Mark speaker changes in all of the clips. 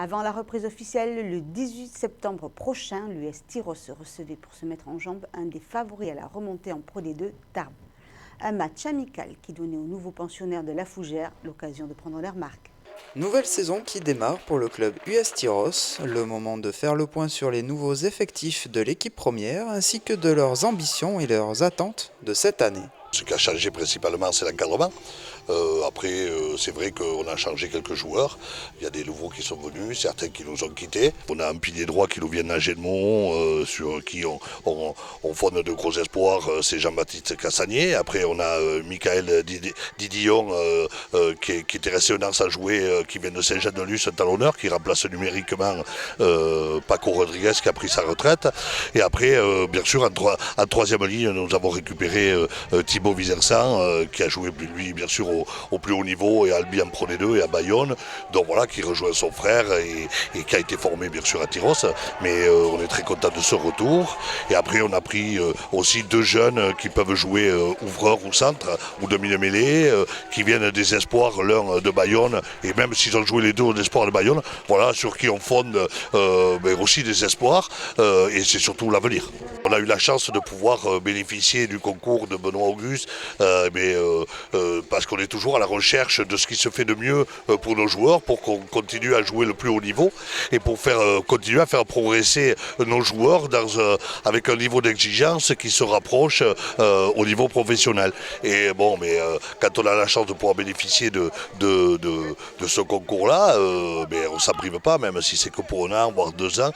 Speaker 1: Avant la reprise officielle, le 18 septembre prochain, l'US Tyros recevait pour se mettre en jambe un des favoris à la remontée en Pro D2, Tarbes. Un match amical qui donnait aux nouveaux pensionnaires de la Fougère l'occasion de prendre leurs marques.
Speaker 2: Nouvelle saison qui démarre pour le club US Tyros, le moment de faire le point sur les nouveaux effectifs de l'équipe première ainsi que de leurs ambitions et leurs attentes de cette année.
Speaker 3: Ce qui a changé principalement, c'est l'encadrement. Après, c'est vrai qu'on a changé quelques joueurs. Il y a des nouveaux qui sont venus, certains qui nous ont quittés. On a un pilier droit qui nous vient d'Agenmont, sur qui on fonde de gros espoirs, c'est Jean-Baptiste Cassagnier. Après, on a Michael Didillon, qui était resté un an sans jouer, qui vient de Saint-Jean-de-Luz, un talonneur, qui remplace numériquement Paco Rodriguez, qui a pris sa retraite. Et après, bien sûr, en troisième ligne, nous avons récupéré Thibaut Vizersan, qui a joué lui bien sûr au plus haut niveau et à Albi en Pro D2 et à Bayonne, donc voilà, qui rejoint son frère et qui a été formé bien sûr à Tyros, mais on est très content de ce retour. Et après on a pris aussi deux jeunes qui peuvent jouer ouvreur ou centre ou demi-mêlée, qui viennent des espoirs, l'un de Bayonne, et même s'ils ont joué les deux aux espoirs de Bayonne, voilà, sur qui on fonde aussi des espoirs, et c'est surtout l'avenir. On a eu la chance de pouvoir bénéficier du concours de Benoît Auguste, parce qu'on est toujours à la recherche de ce qui se fait de mieux pour nos joueurs, pour qu'on continue à jouer le plus haut niveau et pour continuer à faire progresser nos joueurs avec un niveau d'exigence qui se rapproche au niveau professionnel. Et bon, mais quand on a la chance de pouvoir bénéficier de ce concours-là, on ne s'en prive pas, même si c'est que pour un an, voire 2 ans,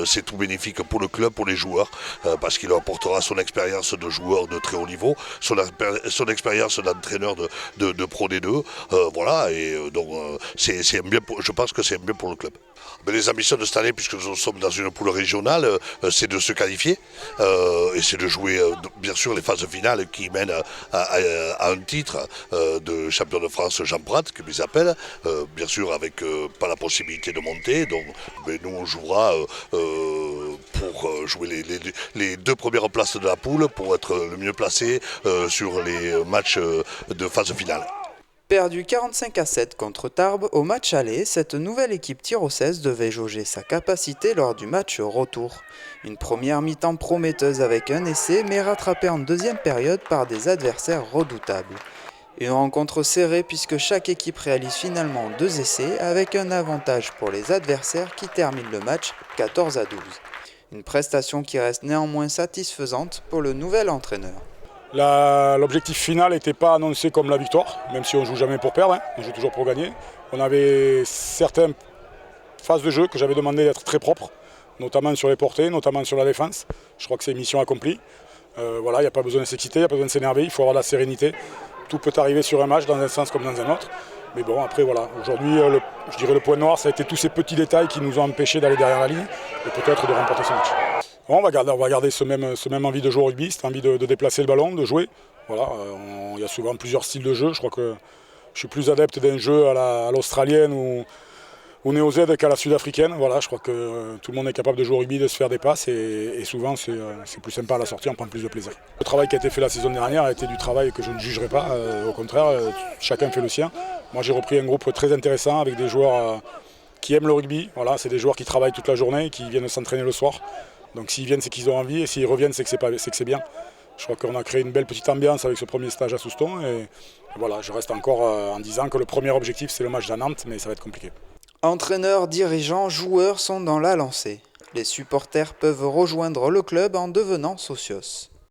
Speaker 3: c'est tout bénéfique pour le club, pour les joueurs, parce qu'il apportera son expérience de joueur de très haut niveau, son expérience d'entraîneur de Pro D2, voilà, et donc je pense que c'est bien pour le club. Mais les ambitions de cette année, puisque nous sommes dans une poule régionale, c'est de se qualifier et c'est de jouer bien sûr les phases finales qui mènent à un titre de champion de France Jean Prat, comme ils appellent, bien sûr avec pas la possibilité de monter, donc nous on jouera pour jouer les 2 premières places de la poule pour être le mieux placé sur les matchs de phase finale.
Speaker 2: Perdu 45-7 contre Tarbes au match aller, cette nouvelle équipe tyrosaise devait jauger sa capacité lors du match retour. Une première mi-temps prometteuse avec un essai, mais rattrapée en deuxième période par des adversaires redoutables. Une rencontre serrée puisque chaque équipe réalise finalement 2 essais, avec un avantage pour les adversaires qui terminent le match 14-12. Une prestation qui reste néanmoins satisfaisante pour le nouvel entraîneur.
Speaker 4: L'objectif final n'était pas annoncé comme la victoire, même si on ne joue jamais pour perdre, on joue toujours pour gagner. On avait certaines phases de jeu que j'avais demandé d'être très propres, notamment sur les portées, notamment sur la défense. Je crois que c'est mission accomplie. Voilà, il n'y a pas besoin de s'exciter, il n'y a pas besoin de s'énerver, il faut avoir de la sérénité. Tout peut arriver sur un match, dans un sens comme dans un autre. Mais bon, après voilà, aujourd'hui, je dirais le point noir, ça a été tous ces petits détails qui nous ont empêchés d'aller derrière la ligne et peut-être de remporter ce match. On va garder ce même envie de jouer au rugby, cette envie de déplacer le ballon, de jouer. Voilà, il y a souvent plusieurs styles de jeu. Je crois que je suis plus adepte d'un jeu à l'australienne ou néo-Z qu'à la sud-africaine. Voilà, je crois que tout le monde est capable de jouer au rugby, de se faire des passes et souvent c'est plus sympa à la sortie, on prend plus de plaisir. Le travail qui a été fait la saison dernière a été du travail que je ne jugerai pas, au contraire, chacun fait le sien. Moi j'ai repris un groupe très intéressant avec des joueurs qui aiment le rugby. Voilà, c'est des joueurs qui travaillent toute la journée, qui viennent s'entraîner le soir. Donc s'ils viennent, c'est qu'ils ont envie, et s'ils reviennent, c'est que c'est bien. Je crois qu'on a créé une belle petite ambiance avec ce premier stage à Souston, et voilà, je reste encore en disant que le premier objectif, c'est le match à Nantes, mais ça va être compliqué.
Speaker 2: Entraîneurs, dirigeants, joueurs sont dans la lancée. Les supporters peuvent rejoindre le club en devenant socios.